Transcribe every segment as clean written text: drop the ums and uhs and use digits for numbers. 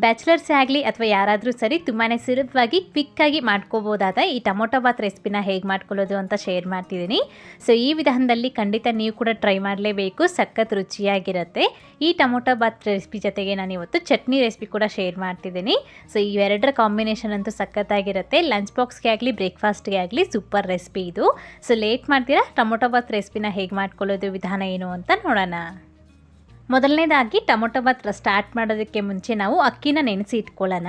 ಬ್ಯಾಚುಲರ್ಸೇ ಆಗಲಿ ಅಥವಾ ಯಾರಾದರೂ ಸರಿ ತುಂಬಾ ಸುಲಭವಾಗಿ ಕ್ವಿಕ್ಕಾಗಿ ಮಾಡ್ಕೋಬೋದಾದ ಈ ಟೊಮೊಟೊ ಬಾತ್ ರೆಸಿಪಿನ ಹೇಗೆ ಮಾಡ್ಕೊಳ್ಳೋದು ಅಂತ ಶೇರ್ ಮಾಡ್ತಿದ್ದೀನಿ. ಸೊ ಈ ವಿಧಾನದಲ್ಲಿ ಖಂಡಿತ ನೀವು ಕೂಡ ಟ್ರೈ ಮಾಡಲೇಬೇಕು, ಸಖತ್ ರುಚಿಯಾಗಿರುತ್ತೆ. ಈ ಟೊಮೊಟೊ ಬಾತ್ ರೆಸಿಪಿ ಜೊತೆಗೆ ನಾನು ಇವತ್ತು ಚಟ್ನಿ ರೆಸಿಪಿ ಕೂಡ ಶೇರ್ ಮಾಡ್ತಿದ್ದೀನಿ. ಸೊ ಇವೆರಡರ ಕಾಂಬಿನೇಷನ್ ಅಂತೂ ಸಖತ್ತಾಗಿರುತ್ತೆ. ಲಂಚ್ ಬಾಕ್ಸ್ಗೆ ಆಗಲಿ ಬ್ರೇಕ್ಫಾಸ್ಟ್ಗೆ ಆಗಲಿ ಸೂಪರ್ ರೆಸಿಪಿ ಇದು. ಸೊ ಲೇಟ್ ಮಾಡ್ತೀರಾ, ಟೊಮೊಟೊ ಬಾತ್ ರೆಸಿಪಿನ ಹೇಗೆ ಮಾಡ್ಕೊಳ್ಳೋದು, ವಿಧಾನ ಏನು ಅಂತ ನೋಡೋಣ. ಮೊದಲನೇದಾಗಿ ಟೊಮೊಟೊ ಬಾತ್ ಸ್ಟಾರ್ಟ್ ಮಾಡೋದಕ್ಕೆ ಮುಂಚೆ ನಾವು ಅಕ್ಕಿನ ನೆನೆಸಿ ಇಟ್ಕೊಳ್ಳೋಣ.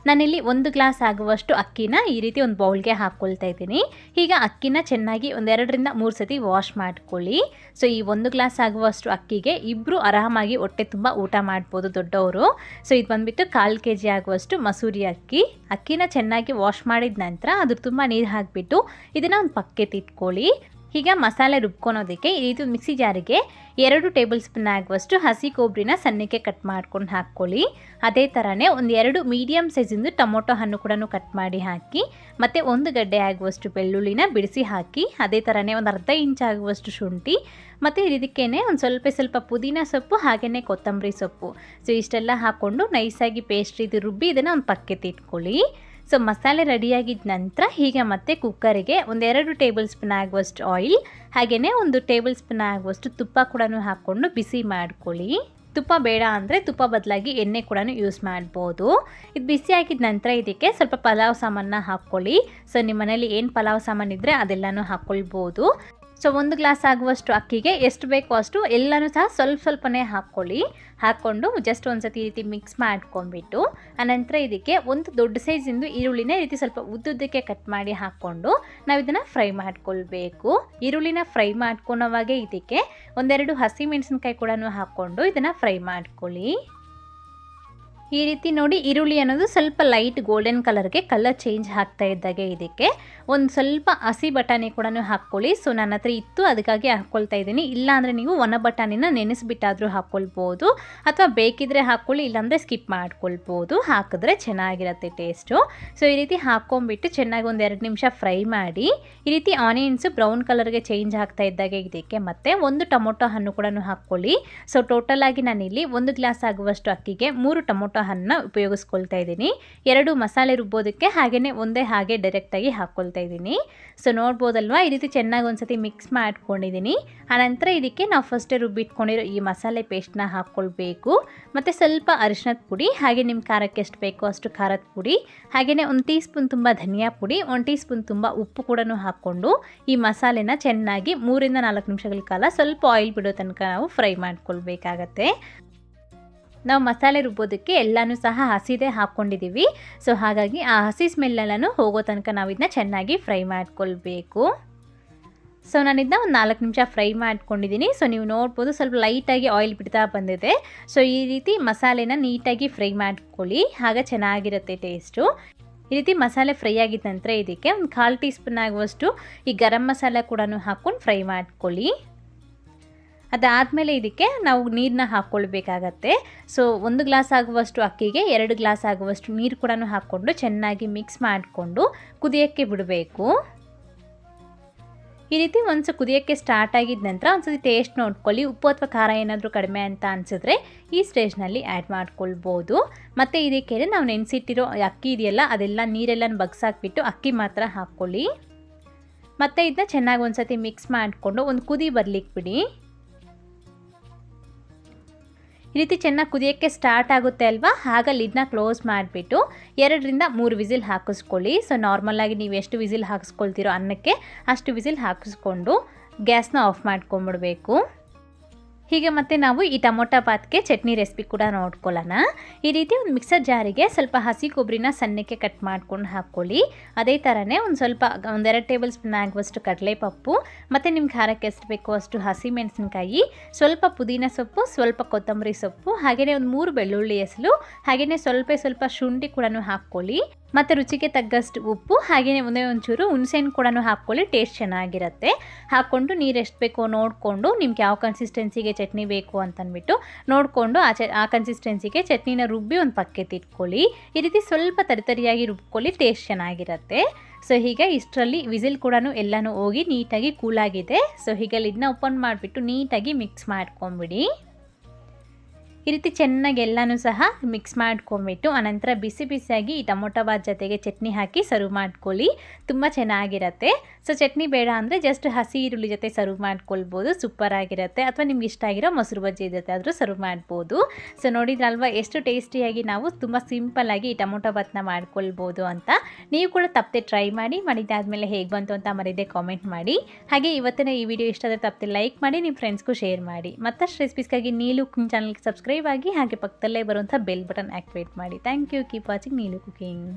ನಾನಿಲ್ಲಿ 1 ಗ್ಲಾಸ್ ಆಗುವಷ್ಟು ಅಕ್ಕಿನ ಈ ರೀತಿ ಒಂದು ಬೌಲ್ಗೆ ಹಾಕ್ಕೊಳ್ತಾ ಇದ್ದೀನಿ. ಈಗ ಅಕ್ಕಿನ ಚೆನ್ನಾಗಿ 2 ರಿಂದ 3 ಸತಿ ವಾಶ್ ಮಾಡ್ಕೊಳ್ಳಿ. ಸೊ ಈ 1 ಗ್ಲಾಸ್ ಆಗುವಷ್ಟು ಅಕ್ಕಿಗೆ ಇಬ್ಬರು ಆರಾಮಾಗಿ ಹೊಟ್ಟೆ ತುಂಬ ಊಟ ಮಾಡ್ಬೋದು ದೊಡ್ಡವರು. ಸೊ ಇದು ಬಂದುಬಿಟ್ಟು 1/4 kg ಆಗುವಷ್ಟು ಮಸೂರಿ ಅಕ್ಕಿ. ಅಕ್ಕಿನ ಚೆನ್ನಾಗಿ ವಾಶ್ ಮಾಡಿದ ನಂತರ ಅದ್ರ ತುಂಬ ನೀರು ಹಾಕಿಬಿಟ್ಟು ಇದನ್ನು ಒಂದು ಪಕ್ಕಕ್ಕೆ ಇಟ್ಕೊಳ್ಳಿ. ಈಗ ಮಸಾಲೆ ರುಬ್ಕೊಳೋದಕ್ಕೆ ಇದು ಮಿಕ್ಸಿ ಜಾರಿಗೆ 2 ಟೇಬಲ್ ಸ್ಪೂನ್ ಆಗುವಷ್ಟು ಹಸಿ ಕೊಬ್ಬರಿನ ಸಣ್ಣಕ್ಕೆ ಕಟ್ ಮಾಡ್ಕೊಂಡು ಹಾಕ್ಕೊಳ್ಳಿ. ಅದೇ ಥರನೇ 2 ಮೀಡಿಯಮ್ ಸೈಜಿಂದು ಟೊಮೊಟೊ ಹಣ್ಣು ಕೂಡ ಕಟ್ ಮಾಡಿ ಹಾಕಿ, ಮತ್ತು 1 ಗಡ್ಡೆ ಆಗುವಷ್ಟು ಬೆಳ್ಳುಳ್ಳಿನ ಬಿಡಿಸಿ ಹಾಕಿ, ಅದೇ ಥರನೇ ಒಂದು ಅರ್ಧ ಇಂಚ್ ಆಗುವಷ್ಟು ಶುಂಠಿ, ಮತ್ತು ಇದಕ್ಕೇ ಒಂದು ಸ್ವಲ್ಪ ಪುದೀನ ಸೊಪ್ಪು ಹಾಗೆಯೇ ಕೊತ್ತಂಬರಿ ಸೊಪ್ಪು. ಸೊ ಇಷ್ಟೆಲ್ಲ ಹಾಕ್ಕೊಂಡು ನೈಸಾಗಿ ಪೇಸ್ಟ್ ರೀತಿ ರುಬ್ಬಿ ಇದನ್ನು ಒಂದು ಪಕ್ಕಕ್ಕೆ ಇಟ್ಕೊಳ್ಳಿ. ಸೊ ಮಸಾಲೆ ರೆಡಿಯಾಗಿದ್ದ ನಂತರ ಈಗ ಮತ್ತೆ ಕುಕ್ಕರಿಗೆ 2 ಟೇಬಲ್ ಸ್ಪೂನ್ ಆಗುವಷ್ಟು ಆಯಿಲ್ ಹಾಗೆಯೇ 1 ಟೇಬಲ್ ಸ್ಪೂನ್ ಆಗುವಷ್ಟು ತುಪ್ಪ ಕೂಡ ಹಾಕ್ಕೊಂಡು ಬಿಸಿ ಮಾಡ್ಕೊಳ್ಳಿ. ತುಪ್ಪ ಬೇಡ ಅಂದರೆ ತುಪ್ಪ ಬದಲಾಗಿ ಎಣ್ಣೆ ಕೂಡ ಯೂಸ್ ಮಾಡ್ಬೋದು. ಇದು ಬಿಸಿ ಆಗಿದ ನಂತರ ಇದಕ್ಕೆ ಸ್ವಲ್ಪ ಪಲಾವ್ ಸಾಮಾನ ಹಾಕ್ಕೊಳ್ಳಿ. ಸೊ ನಿಮ್ಮ ಮನೇಲಿ ಏನು ಪಲಾವ್ ಸಾಮಾನು ಇದ್ದರೆ ಅದೆಲ್ಲನೂ ಹಾಕ್ಕೊಳ್ಬೋದು. ಸೊ 1 ಗ್ಲಾಸ್ ಆಗುವಷ್ಟು ಅಕ್ಕಿಗೆ ಎಷ್ಟು ಬೇಕೋ ಅಷ್ಟು ಎಲ್ಲನೂ ಸಹ ಸ್ವಲ್ಪನೇ ಹಾಕ್ಕೊಳ್ಳಿ. ಹಾಕ್ಕೊಂಡು ಜಸ್ಟ್ ಒಂದು ಸತಿ ಈ ರೀತಿ ಮಿಕ್ಸ್ ಮಾಡ್ಕೊಂಡ್ಬಿಟ್ಟು ಆನಂತರ ಇದಕ್ಕೆ ಒಂದು ದೊಡ್ಡ ಸೈಜಿಂದು ಈರುಳ್ಳಿನ ಈ ರೀತಿ ಸ್ವಲ್ಪ ಉದ್ದುದ್ದಕ್ಕೆ ಕಟ್ ಮಾಡಿ ಹಾಕ್ಕೊಂಡು ನಾವು ಇದನ್ನು ಫ್ರೈ ಮಾಡ್ಕೊಳ್ಬೇಕು. ಈರುಳ್ಳಿನ ಫ್ರೈ ಮಾಡ್ಕೊಳೋವಾಗೆ ಇದಕ್ಕೆ 1-2 ಹಸಿಮೆಣಸಿನ್ಕಾಯಿ ಕೂಡ ಹಾಕ್ಕೊಂಡು ಇದನ್ನು ಫ್ರೈ ಮಾಡ್ಕೊಳ್ಳಿ. ಈ ರೀತಿ ನೋಡಿ, ಈರುಳ್ಳಿ ಅನ್ನೋದು ಸ್ವಲ್ಪ ಲೈಟ್ ಗೋಲ್ಡನ್ ಕಲರ್ಗೆ ಕಲರ್ ಚೇಂಜ್ ಆಗ್ತಾ ಇದ್ದಾಗೆ ಇದಕ್ಕೆ ಒಂದು ಸ್ವಲ್ಪ ಹಸಿ ಬಟಾಣಿ ಕೂಡ ಹಾಕ್ಕೊಳ್ಳಿ. ಸೊ ನನ್ನ ಹತ್ರ ಇತ್ತು ಅದಕ್ಕಾಗಿ ಹಾಕ್ಕೊಳ್ತಾ ಇದ್ದೀನಿ. ಇಲ್ಲಾಂದರೆ ನೀವು ಒಣ ಬಟಾಣಿನ ನೆನೆಸಿಬಿಟ್ಟಾದರೂ ಹಾಕ್ಕೊಳ್ಬೋದು, ಅಥವಾ ಬೇಕಿದ್ರೆ ಹಾಕ್ಕೊಳ್ಳಿ, ಇಲ್ಲಾಂದರೆ ಸ್ಕಿಪ್ ಮಾಡ್ಕೊಳ್ಬೋದು. ಹಾಕಿದ್ರೆ ಚೆನ್ನಾಗಿರುತ್ತೆ ಟೇಸ್ಟು. ಸೊ ಈ ರೀತಿ ಹಾಕ್ಕೊಂಬಿಟ್ಟು ಚೆನ್ನಾಗಿ 1-2 ನಿಮಿಷ ಫ್ರೈ ಮಾಡಿ. ಈ ರೀತಿ ಆನಿಯನ್ಸು ಬ್ರೌನ್ ಕಲರ್ಗೆ ಚೇಂಜ್ ಆಗ್ತಾ ಇದ್ದಾಗೆ ಇದಕ್ಕೆ ಮತ್ತೆ 1 ಟೊಮೊಟೊ ಹಣ್ಣು ಕೂಡ ಹಾಕ್ಕೊಳ್ಳಿ. ಸೊ ಟೋಟಲಾಗಿ ನಾನಿಲ್ಲಿ 1 ಗ್ಲಾಸ್ ಆಗುವಷ್ಟು ಅಕ್ಕಿಗೆ 3 ಟೊಮೊಟೊ ಹಣ್ಣನ್ನ ಉಪಯೋಗಿಸ್ಕೊಳ್ತಾ ಇದ್ದೀನಿ. 2 ಮಸಾಲೆ ರುಬ್ಬೋದಕ್ಕೆ ಹಾಗೆಯೇ ಒಂದೇ ಹಾಗೆ ಡೈರೆಕ್ಟಾಗಿ ಹಾಕ್ಕೊಳ್ತಾ ಇದ್ದೀನಿ. ಸೊ ನೋಡ್ಬೋದಲ್ವಾ, ಈ ರೀತಿ ಚೆನ್ನಾಗಿ ಒಂದ್ಸತಿ ಮಿಕ್ಸ್ ಮಾಡ್ಕೊಂಡಿದ್ದೀನಿ. ಆನಂತರ ಇದಕ್ಕೆ ನಾವು ಫಸ್ಟೇ ರುಬ್ಬಿಟ್ಕೊಂಡಿರೋ ಈ ಮಸಾಲೆ ಪೇಸ್ಟ್ನ ಹಾಕ್ಕೊಳ್ಬೇಕು. ಮತ್ತು ಸ್ವಲ್ಪ ಅರಿಶಿಣದ ಪುಡಿ, ಹಾಗೆ ನಿಮ್ಮ ಖಾರಕ್ಕೆ ಎಷ್ಟು ಬೇಕೋ ಅಷ್ಟು ಖಾರದ ಪುಡಿ, ಹಾಗೆಯೇ 1 ಟೀ ಸ್ಪೂನ್ ತುಂಬ ಧನಿಯಾ ಪುಡಿ, 1 ಟೀ ಸ್ಪೂನ್ ತುಂಬ ಉಪ್ಪು ಕೂಡ ಹಾಕ್ಕೊಂಡು ಈ ಮಸಾಲೆನ ಚೆನ್ನಾಗಿ 3 ರಿಂದ 4 ನಿಮಿಷಗಳ ಕಾಲ ಸ್ವಲ್ಪ ಆಯಿಲ್ ಬಿಡೋ ತನಕ ನಾವು ಫ್ರೈ ಮಾಡ್ಕೊಳ್ಬೇಕಾಗತ್ತೆ. ನಾವು ಮಸಾಲೆ ರುಬ್ಬೋದಕ್ಕೆ ಎಲ್ಲನೂ ಸಹ ಹಸಿದೇ ಹಾಕ್ಕೊಂಡಿದ್ದೀವಿ. ಸೊ ಹಾಗಾಗಿ ಆ ಹಸಿ ಸ್ಮೆಲ್ಲೆಲ್ಲನೂ ಹೋಗೋ ತನಕ ನಾವು ಇದನ್ನ ಚೆನ್ನಾಗಿ ಫ್ರೈ ಮಾಡ್ಕೊಳ್ಬೇಕು. ಸೊ ನಾನು ಇದನ್ನ ಒಂದು 4 ನಿಮಿಷ ಫ್ರೈ ಮಾಡ್ಕೊಂಡಿದ್ದೀನಿ. ಸೊ ನೀವು ನೋಡ್ಬೋದು ಸ್ವಲ್ಪ ಲೈಟಾಗಿ ಆಯಿಲ್ ಬಿಡ್ತಾ ಬಂದಿದೆ. ಸೊ ಈ ರೀತಿ ಮಸಾಲೆನ ನೀಟಾಗಿ ಫ್ರೈ ಮಾಡ್ಕೊಳ್ಳಿ, ಆಗ ಚೆನ್ನಾಗಿರುತ್ತೆ ಟೇಸ್ಟು. ಈ ರೀತಿ ಮಸಾಲೆ ಫ್ರೈ ಆಗಿದ ನಂತರ ಇದಕ್ಕೆ ಒಂದು 1/4 ಟೀ ಸ್ಪೂನ್ ಆಗುವಷ್ಟು ಈ ಗರಂ ಮಸಾಲೆ ಕೂಡ ಹಾಕ್ಕೊಂಡು ಫ್ರೈ ಮಾಡ್ಕೊಳ್ಳಿ. ಅದಾದಮೇಲೆ ಇದಕ್ಕೆ ನಾವು ನೀರನ್ನ ಹಾಕ್ಕೊಳ್ಬೇಕಾಗತ್ತೆ. ಸೊ 1 ಗ್ಲಾಸ್ ಆಗುವಷ್ಟು ಅಕ್ಕಿಗೆ 2 ಗ್ಲಾಸ್ ಆಗುವಷ್ಟು ನೀರು ಕೂಡ ಹಾಕ್ಕೊಂಡು ಚೆನ್ನಾಗಿ ಮಿಕ್ಸ್ ಮಾಡಿಕೊಂಡು ಕುದಿಯೋಕ್ಕೆ ಬಿಡಬೇಕು. ಈ ರೀತಿ ಒಂದು ಕುದಿಯೋಕ್ಕೆ ಸ್ಟಾರ್ಟ್ ಆಗಿದ ನಂತರ ಒಂದ್ಸತಿ ಟೇಸ್ಟ್ ನೋಡ್ಕೊಳ್ಳಿ. ಉಪ್ಪು ಅಥವಾ ಖಾರ ಏನಾದರೂ ಕಡಿಮೆ ಅಂತ ಅನಿಸಿದ್ರೆ ಈ ಸ್ಟೇಜ್ನಲ್ಲಿ ಆ್ಯಡ್ ಮಾಡ್ಕೊಳ್ಬೋದು. ಮತ್ತು ಇದಕ್ಕೆ ನಾವು ನೆನೆಸಿಟ್ಟಿರೋ ಅಕ್ಕಿ ಇದೆಯಲ್ಲ ಅದೆಲ್ಲ ನೀರೆಲ್ಲ ಬಗ್ಸಾಕ್ಬಿಟ್ಟು ಅಕ್ಕಿ ಮಾತ್ರ ಹಾಕ್ಕೊಳ್ಳಿ. ಮತ್ತು ಇದನ್ನ ಚೆನ್ನಾಗಿ ಒಂದ್ಸತಿ ಮಿಕ್ಸ್ ಮಾಡಿಕೊಂಡು ಒಂದು ಕುದಿ ಬರ್ಲಿಕ್ಕೆ ಬಿಡಿ. ಈ ರೀತಿ ಚೆನ್ನಾಗಿ ಕುದಿಯೋಕ್ಕೆ ಸ್ಟಾರ್ಟ್ ಆಗುತ್ತೆ ಅಲ್ವಾ, ಆಗ ಲಿಡ್ನ ಕ್ಲೋಸ್ ಮಾಡಿಬಿಟ್ಟು 2 ರಿಂದ 3 ವಿಸಿಲ್ ಹಾಕಿಸ್ಕೊಳ್ಳಿ. ಸೊ ನಾರ್ಮಲಾಗಿ ನೀವು ಎಷ್ಟು ವಿಸಿಲ್ ಹಾಕಿಸ್ಕೊಳ್ತೀರೋ ಅನ್ನಕ್ಕೆ ಅಷ್ಟು ವಿಸಿಲ್ ಹಾಕಿಸ್ಕೊಂಡು ಗ್ಯಾಸ್ನ ಆಫ್ ಮಾಡ್ಕೊಂಬಿಡಬೇಕು. ಹೀಗೆ ಮತ್ತೆ ನಾವು ಈ ಟೊಮೊಟೊ ಬಾತ್ಗೆ ಚಟ್ನಿ ರೆಸಿಪಿ ಕೂಡ ನೋಡ್ಕೊಳ್ಳೋಣ. ಈ ರೀತಿ ಒಂದು ಮಿಕ್ಸರ್ ಜಾರಿಗೆ ಸ್ವಲ್ಪ ಹಸಿ ಕೊಬ್ಬರಿನ ಸಣ್ಣಕ್ಕೆ ಕಟ್ ಮಾಡ್ಕೊಂಡು ಹಾಕ್ಕೊಳ್ಳಿ. ಅದೇ ಥರನೇ ಒಂದು 2 ಟೇಬಲ್ ಸ್ಪೂನ್ ಆಗುವಷ್ಟು ಕಡಲೆಪಪ್ಪು, ಮತ್ತು ನಿಮ್ಮ ಖಾರಕ್ಕೆ ಎಷ್ಟು ಬೇಕೋ ಅಷ್ಟು ಹಸಿಮೆಣಸಿನಕಾಯಿ, ಸ್ವಲ್ಪ ಪುದೀನ ಸೊಪ್ಪು, ಸ್ವಲ್ಪ ಕೊತ್ತಂಬರಿ ಸೊಪ್ಪು, ಹಾಗೆಯೇ ಒಂದು 3 ಬೆಳ್ಳುಳ್ಳಿ ಎಸಳು, ಹಾಗೆಯೇ ಸ್ವಲ್ಪ ಶುಂಠಿ ಕೂಡ ಹಾಕ್ಕೊಳ್ಳಿ. ಮತ್ತು ರುಚಿಗೆ ತಗ್ಗಷ್ಟು ಉಪ್ಪು, ಹಾಗೆಯೇ ಒಂಚೂರು ಹುಣಸೆಹಣ್ಣು ಕೂಡ ಹಾಕ್ಕೊಳ್ಳಿ, ಟೇಸ್ಟ್ ಚೆನ್ನಾಗಿರುತ್ತೆ. ಹಾಕ್ಕೊಂಡು ನೀರು ಎಷ್ಟು ಬೇಕೋ ನೋಡಿಕೊಂಡು ನಿಮ್ಗೆ ಯಾವ ಕನ್ಸಿಸ್ಟೆನ್ಸಿಗೆ ಚಟ್ನಿ ಬೇಕು ಅಂತಂದ್ಬಿಟ್ಟು ನೋಡಿಕೊಂಡು ಆ ಕನ್ಸಿಸ್ಟೆನ್ಸಿಗೆ ಚಟ್ನಿನ ರುಬ್ಬಿ ಒಂದು ಪಕ್ಕಕ್ಕೆ ಇಟ್ಕೊಳ್ಳಿ. ಈ ರೀತಿ ಸ್ವಲ್ಪ ತರಿಯಾಗಿ ರುಬ್ಕೊಳ್ಳಿ, ಟೇಸ್ಟ್ ಚೆನ್ನಾಗಿರುತ್ತೆ. ಸೊ ಹೀಗೆ ಇಷ್ಟರಲ್ಲಿ ವಿಸಿಲ್ ಕೂಡ ಎಲ್ಲನೂ ಹೋಗಿ ನೀಟಾಗಿ ಕೂಲಾಗಿದೆ. ಸೊ ಹೀಗೆ ಲಿಡ್ನ ಓಪನ್ ಮಾಡಿಬಿಟ್ಟು ನೀಟಾಗಿ ಮಿಕ್ಸ್ ಮಾಡ್ಕೊಂಬಿಡಿ. ಈ ರೀತಿ ಚೆನ್ನಾಗಿ ಎಲ್ಲನೂ ಸಹ ಮಿಕ್ಸ್ ಮಾಡ್ಕೊಂಬಿಟ್ಟು ಅನಂತರ ಬಿಸಿ ಬಿಸಿಯಾಗಿ ಈ ಟೊಮೊಟೊ ಬಾತ್ ಜೊತೆಗೆ ಚಟ್ನಿ ಹಾಕಿ ಸರ್ವ್ ಮಾಡ್ಕೊಳ್ಳಿ. ತುಂಬ ಚೆನ್ನಾಗಿರುತ್ತೆ. ಸೊ ಚಟ್ನಿ ಬೇಡ ಅಂದರೆ ಜಸ್ಟ್ ಹಸಿ ಈರುಳ್ಳಿ ಜೊತೆ ಸರ್ವ್ ಮಾಡ್ಕೊಳ್ಬೋದು, ಸೂಪರ್ ಆಗಿರುತ್ತೆ. ಅಥವಾ ನಿಮ್ಗೆ ಇಷ್ಟ ಆಗಿರೋ ಮೊಸರು ಬಜ್ಜಿ ಜೊತೆ ಆದರೂ ಸರ್ವ್ ಮಾಡ್ಬೋದು. ಸೊ ನೋಡಿದ್ರಲ್ವಾ ಎಷ್ಟು ಟೇಸ್ಟಿಯಾಗಿ ನಾವು ತುಂಬ ಸಿಂಪಲ್ಲಾಗಿ ಈ ಟೊಮೊಟೊ ಬಾತ್ನ ಮಾಡ್ಕೊಳ್ಬೋದು ಅಂತ. ನೀವು ಕೂಡ ತಪ್ಪದೆ ಟ್ರೈ ಮಾಡಿ, ಮಾಡಿದ್ದಾದಮೇಲೆ ಹೇಗೆ ಬಂತು ಅಂತ ಮರೀದೆ ಕಾಮೆಂಟ್ ಮಾಡಿ. ಹಾಗೆ ಇವತ್ತಿನ ಈ ವಿಡಿಯೋ ಇಷ್ಟ ಆದರೆ ತಪ್ಪದೆ ಲೈಕ್ ಮಾಡಿ, ನಿಮ್ಮ ಫ್ರೆಂಡ್ಸ್ಗೂ ಶೇರ್ ಮಾಡಿ. ಮತ್ತಷ್ಟು ರೆಸಿಪೀಸ್ಗಾಗಿ ನೀಲು ಕುಕಿಂಗ್ ಚಾನಲ್ಗೆ ಸಬ್ಸ್ಕ್ರೈಬ್ ಆಗಿ, ಹಾಗೆ ಪಕ್ಕದಲ್ಲೇ ಬರುವಂಥ ಬೆಲ್ ಬಟನ್ ಆಕ್ಟಿವೇಟ್ ಮಾಡಿ. Thank you. Keep watching Neelu cooking.